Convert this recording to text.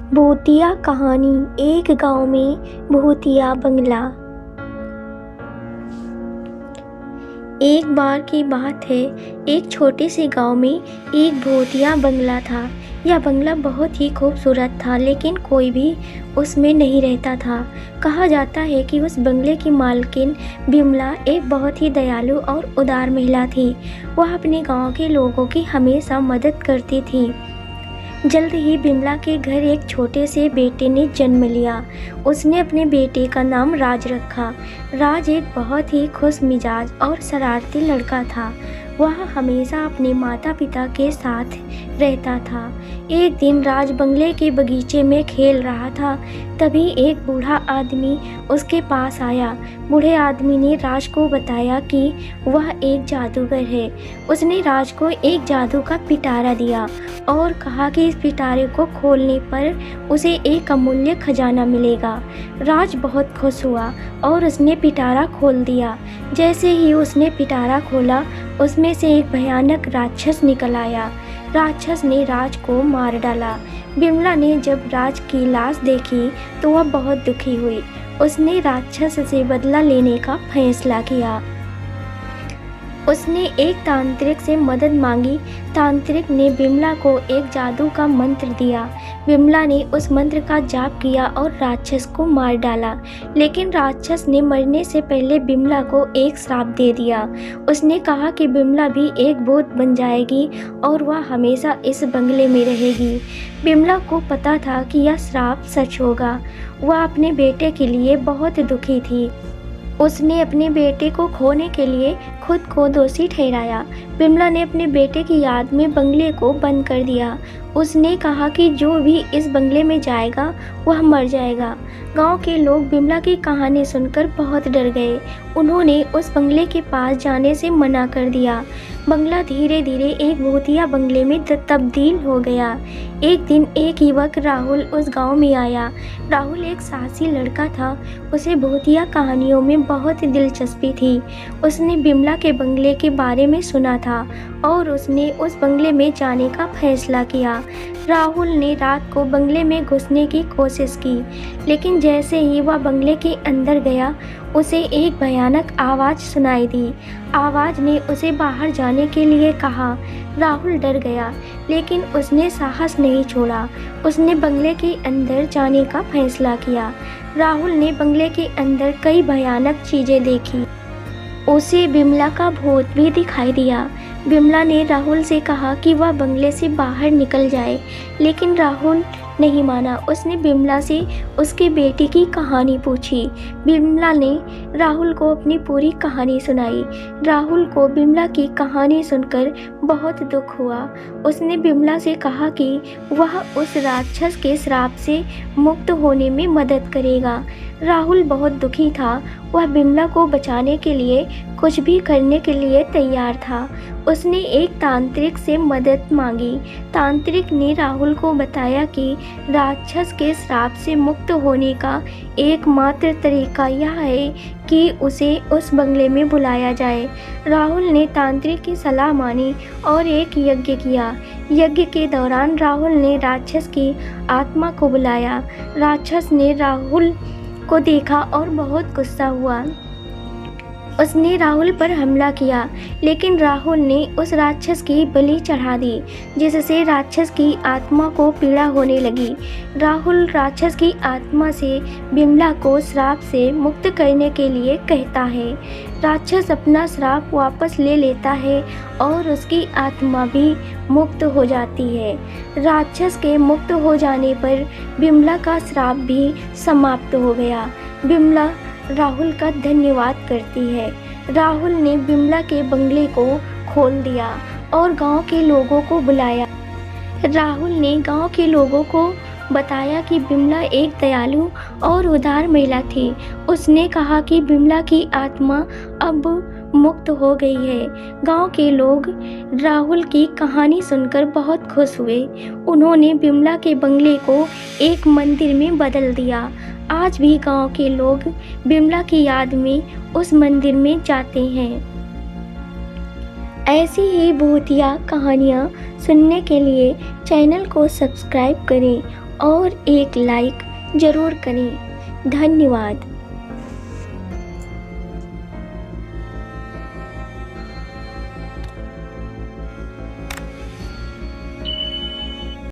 भूतिया कहानी। एक गांव में भूतिया बंगला। एक बार की बात है, एक छोटे से गांव में एक भूतिया बंगला था। यह बंगला बहुत ही खूबसूरत था, लेकिन कोई भी उसमें नहीं रहता था। कहा जाता है कि उस बंगले की मालकिन बिमला एक बहुत ही दयालु और उदार महिला थी। वह अपने गांव के लोगों की हमेशा मदद करती थी। जल्द ही बिमला के घर एक छोटे से बेटे ने जन्म लिया। उसने अपने बेटे का नाम राज रखा। राज एक बहुत ही खुश मिजाज और शरारती लड़का था। वह हमेशा अपने माता पिता के साथ रहता था। एक दिन राज बंगले के बगीचे में खेल रहा था। तभी एक बूढ़ा आदमी उसके पास आया। बूढ़े आदमी ने राज को बताया कि वह एक जादूगर है। उसने राज को एक जादू का पिटारा दिया और कहा कि इस पिटारे को खोलने पर उसे एक अमूल्य खजाना मिलेगा। राज बहुत खुश हुआ और उसने पिटारा खोल दिया। जैसे ही उसने पिटारा खोला, उसमें से एक भयानक राक्षस निकल आया। राक्षस ने राज को मार डाला। बिमला ने जब राज की लाश देखी तो वह बहुत दुखी हुई। उसने राक्षस से बदला लेने का फैसला किया। उसने एक तांत्रिक से मदद मांगी। तांत्रिक ने बिमला को एक जादू का मंत्र दिया। बिमला ने उस मंत्र का जाप किया और राक्षस को मार डाला। लेकिन राक्षस ने मरने से पहले बिमला को एक श्राप दे दिया। उसने कहा कि बिमला भी एक भूत बन जाएगी और वह हमेशा इस बंगले में रहेगी। बिमला को पता था कि यह श्राप सच होगा। वह अपने बेटे के लिए बहुत दुखी थी। उसने अपने बेटे को खोने के लिए खुद को दोषी ठहराया। बिमला ने अपने बेटे की याद में बंगले को बंद कर दिया। उसने कहा कि जो भी इस बंगले में जाएगा वह मर जाएगा। गांव के लोग बिमला की कहानी सुनकर बहुत डर गए। उन्होंने उस बंगले के पास जाने से मना कर दिया। बंगला धीरे धीरे एक भूतिया बंगले में तब्दील हो गया। एक दिन एक युवक राहुल उस गांव में आया। राहुल एक साहसी लड़का था। उसे भूतिया कहानियों में बहुत दिलचस्पी थी। उसने बिमला के बंगले के बारे में सुना था और उसने उस बंगले में जाने का फैसला किया। राहुल ने रात को बंगले में घुसने की कोशिश की, लेकिन जैसे ही वह बंगले के अंदर गया, उसे एक भयानक आवाज़ सुनाई दी। आवाज़ ने उसे बाहर जाने के लिए कहा। राहुल डर गया, लेकिन उसने साहस नहीं छोड़ा। उसने बंगले के अंदर जाने का फैसला किया। राहुल ने बंगले के अंदर कई भयानक चीज़ें देखी। उसे बिमला का भूत भी दिखाई दिया। बिमला ने राहुल से कहा कि वह बंगले से बाहर निकल जाए, लेकिन राहुल नहीं माना। उसने बिमला से उसके बेटे की कहानी पूछी। बिमला ने राहुल को अपनी पूरी कहानी सुनाई। राहुल को बिमला की कहानी सुनकर बहुत दुख हुआ। उसने बिमला से कहा कि वह उस राक्षस के श्राप से मुक्त होने में मदद करेगा। राहुल बहुत दुखी था। वह बिमला को बचाने के लिए कुछ भी करने के लिए तैयार था। उसने एक तांत्रिक से मदद मांगी। तांत्रिक ने राहुल को बताया कि राक्षस के श्राप से मुक्त होने का एकमात्र तरीका यह है कि उसे उस बंगले में बुलाया जाए। राहुल ने तांत्रिक की सलाह मानी और एक यज्ञ किया। यज्ञ के दौरान राहुल ने राक्षस की आत्मा को बुलाया। राक्षस ने राहुल को देखा और बहुत गुस्सा हुआ। उसने राहुल पर हमला किया, लेकिन राहुल ने उस राक्षस की बलि चढ़ा दी, जिससे राक्षस की आत्मा को पीड़ा होने लगी। राहुल राक्षस की आत्मा से बिमला को श्राप से मुक्त करने के लिए कहता है। राक्षस अपना श्राप वापस ले लेता है और उसकी आत्मा भी मुक्त हो जाती है। राक्षस के मुक्त हो जाने पर बिमला का श्राप भी समाप्त हो गया। बिमला राहुल का धन्यवाद करती है। राहुल ने बिमला के बंगले को खोल दिया और गांव के लोगों को बुलाया। राहुल ने गांव के लोगों को बताया कि बिमला एक दयालु और उदार महिला थी। उसने कहा कि बिमला की आत्मा अब मुक्त हो गई है। गांव के लोग राहुल की कहानी सुनकर बहुत खुश हुए। उन्होंने बिमला के बंगले को एक मंदिर में बदल दिया। आज भी गांव के लोग बिमला की याद में उस मंदिर में जाते हैं। ऐसी ही भूतिया कहानियाँ सुनने के लिए चैनल को सब्सक्राइब करें और एक लाइक ज़रूर करें। धन्यवाद।